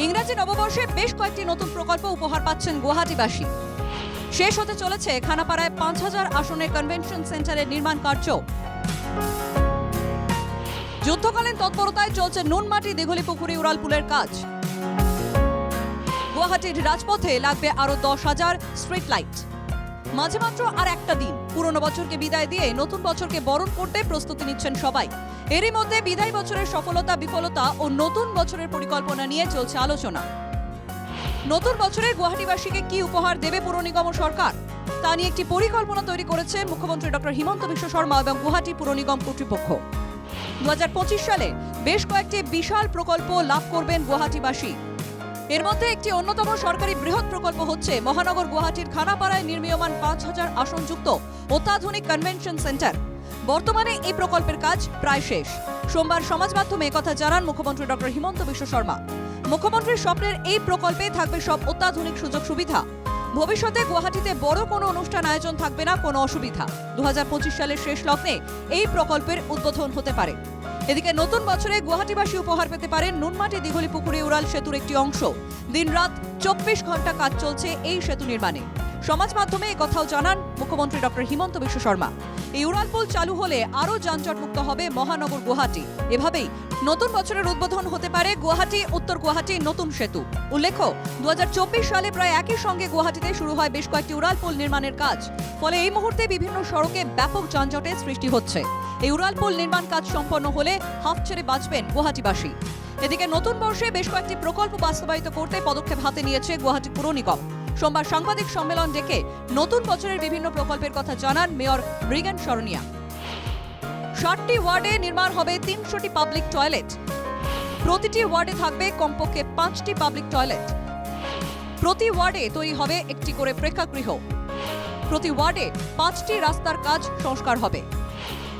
ইংরেজি নববর্ষে বেশ কয়েকটি নতুন প্রকল্প উপহার পাচ্ছেন গুয়াহাটিবাসী। শেষ হতে চলেছে খানাপাড়ায় ৫,০০০ আসনের কনভেনশন সেন্টারের নির্মাণ কার্য। যুদ্ধকালীন তৎপরতায় চলছে নুনমাটি দিঘলিপুকুরি উড়ালপুলের কাজ। গুয়াহাটির রাজপথে লাগবে আরো ১০,০০০ স্ট্রিট লাইট। মাঝে মাত্র আর একটা দিন, পুরনো বছরকে বিদায় দিয়ে নতুন বছরকে বরণ করতে প্রস্তুতি নিচ্ছেন সবাই। এরই মধ্যে বিদায় বছরের সফলতা বিফলতা ও নতুন বছরের পরিকল্পনা নিয়ে চলছে আলোচনা। নতুন বছরে গুয়াহাটিবাসীকে কি উপহার দেবে পুর নিগম সরকার, তা নিয়ে একটি পরিকল্পনা তৈরি করেছে মুখ্যমন্ত্রী ডক্টর হিমন্ত বিশ্ব শর্মা এবং গুয়াহাটি পুর নিগম কর্তৃপক্ষ। ২০২৫ সালে বেশ কয়েকটি বিশাল প্রকল্প লাভ করবেন গুয়াহাটিবাসী। এর মধ্যে একটি অন্যতম সরকারি বৃহৎ প্রকল্প হচ্ছে মহানগর গুয়াহাটির খানাপাড়ায় নির্মীয়মান ৫,০০০ আসনযুক্ত অত্যাধুনিক কনভেনশন সেন্টার। বর্তমানে এই প্রকল্পের কাজ প্রায় শেষ। সোমবার সমাজ মাধ্যমে একথা জানান মুখ্যমন্ত্রী ডক্টর হিমন্ত বিশ্ব শর্মা। মুখ্যমন্ত্রীর স্বপ্নের এই প্রকল্পে থাকবে সব অত্যাধুনিক সুযোগ সুবিধা। ভবিষ্যতে গুয়াহাটিতে বড় কোনো অনুষ্ঠান আয়োজন থাকবে না কোনো অসুবিধা। ২০২৫ সালের শেষ লগ্নে এই প্রকল্পের উদ্বোধন হতে পারে। এদিকে নতুন বছরে গুয়াহাটিবাসী উপহার পেতে পারেন নুনমাটি দিঘলিপুকুরি উড়াল সেতুর একটি অংশ। দিনরাত ২৪ ঘন্টা কাজ চলছে এই সেতু নির্মাণে। সমাজ মাধ্যমে একথাও জানান মুখ্যমন্ত্রী ডক্টর হিমন্ত বিশ্ব শর্মা। এই উড়ালপুল চালু হলে আরও যানজটমুক্ত হবে মহানগর গুয়াহাটি। এভাবেই নতুন বছরের উদ্বোধন হতে পারে গুয়াহাটি উত্তর গুয়াহাটি নতুন সেতু। উল্লেখ্য, ২০২৪ সালে প্রায় একই সঙ্গে গুয়াহাটিতে শুরু হয় বেশ কয়েকটি উড়ালপুল নির্মাণের কাজ। ফলে এই মুহূর্তে বিভিন্ন সড়কে ব্যাপক যানজটের সৃষ্টি হচ্ছে। এই উড়ালপুল নির্মাণ কাজ সম্পন্ন হলে হাফ ছেড়ে বাঁচবেন গুয়াহাটিবাসী। এদিকে নতুন বর্ষে বেশ কয়েকটি প্রকল্প বাস্তবায়িত করতে পদক্ষেপ হাতে নিয়েছে গুয়াহাটি পুর নিগম। সোমবার সাংবাদিক সম্মেলন ডেকে নতুন বছরের বিভিন্ন প্রকল্পের কথা জানান মেয়র মৃগান শরণিয়া। ৬০টি ওয়ার্ডে নির্মাণ হবে ৩০০টি পাবলিক টয়লেট। প্রতিটি ওয়ার্ডে থাকবে কমপক্ষে ৫টি পাবলিক টয়লেট। প্রতি ওয়ার্ডে তৈরি হবে একটি করে প্রেক্ষাগৃহ। প্রতি ওয়ার্ডে ৫টি রাস্তার কাজ সংস্কার হবে।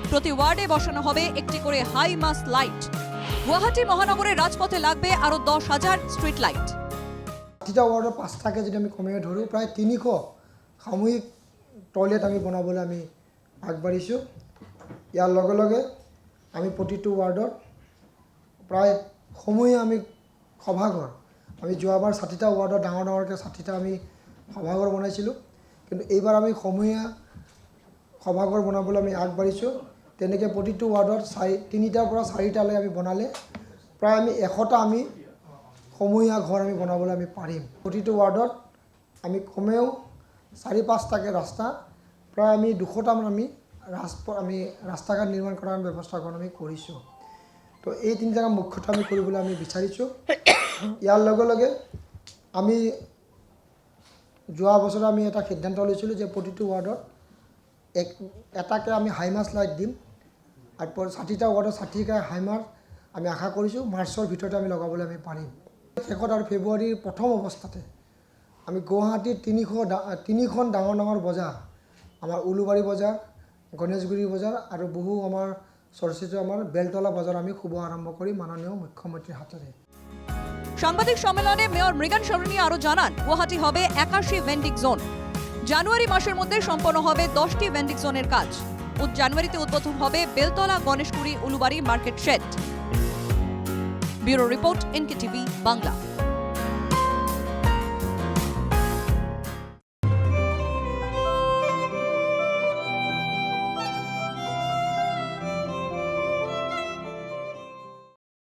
প্রতি ওয়ার্ডে বসানো হবে একটি করে হাই মাস লাইট। গুয়াহাটি মহানগরের রাজপথে লাগবে আরো ১০,০০০ স্ট্রিট লাইট। প্ৰতিটা ৱাৰ্ডৰ ৫টাকৈ যদি আমি কমেও ধৰোঁ প্ৰায় ৩০০ সামূহিক টয়লেট আমি বনাবলৈ আমি আগবাঢ়িছোঁ। ইয়াৰ লগে লগে আমি প্ৰতিটো ৱাৰ্ডত প্ৰায় সমূহীয়া আমি সভাঘৰ, আমি যোৱাবাৰ ৬০টা ৱাৰ্ডত ডাঙৰ ডাঙৰকৈ ৬০টা আমি সভাঘৰ বনাইছিলোঁ, কিন্তু এইবাৰ আমি সমূহীয়া সভাঘৰ বনাবলৈ আমি আগবাঢ়িছোঁ। তেনেকৈ প্ৰতিটো ৱাৰ্ডত ৩টাৰ পৰা ৪টালৈ আমি বনালে প্ৰায় আমি ১০০টা আমি সমূহীয়া ঘৰ আমি বনাবলৈ আমি পাৰিম। প্ৰতিটো ৱাৰ্ডত আমি কমেও ৪-৫টাকৈ ৰাস্তা, প্ৰায় আমি ২০০টামান আমি ৰাস্তা ঘাট নিৰ্মাণ কৰাৰ ব্যৱস্থাখন আমি কৰিছোঁ। তো এই তিনিটা কাম মুখ্যতঃ আমি কৰিবলৈ আমি বিচাৰিছোঁ। ইয়াৰ লগে লগে আমি যোৱা বছৰ আমি এটা সিদ্ধান্ত লৈছিলোঁ যে প্ৰতিটো ৱাৰ্ডত এটাকৈ আমি হাইমাছ লাইট দিম। আৰু ৬০টা ৱাৰ্ডত ৬০টা হাইমাছ আমি আশা কৰিছোঁ মাৰ্চৰ ভিতৰতে আমি লগাবলৈ আমি পাৰিম। শেষত আৰু ফেব্ৰুৱাৰীৰ প্ৰথম অৱস্থাতে আমি গুৱাহাটীৰ তিনিখন ডাঙৰ ডাঙৰ বজাৰ, আমাৰ উলুবাৰী বজাৰ, গণেশগুৰি বজাৰ আৰু বহু আমাৰ চৰ্চিত আমাৰ বেলতলা বজাৰ আমি শুভ আৰম্ভ কৰি মাননীয় মুখ্যমন্ত্ৰীৰ হাতেৰে। সাংবাদিক সম্মেলনে মেয়র মৃগান শরণিয়া আরো জানান, গুয়াহাটি হবে ৮১ ভেন্ডিং জোন। জানুয়ারি মাসের মধ্যে সম্পন্ন হবে 10টি ভেন্ডিং জোনের কাজ। জানুয়ারিতে উদ্বোধন হবে Beltala Ganeshguri Ulubari market shed. Bureau report, NKTV Bangla.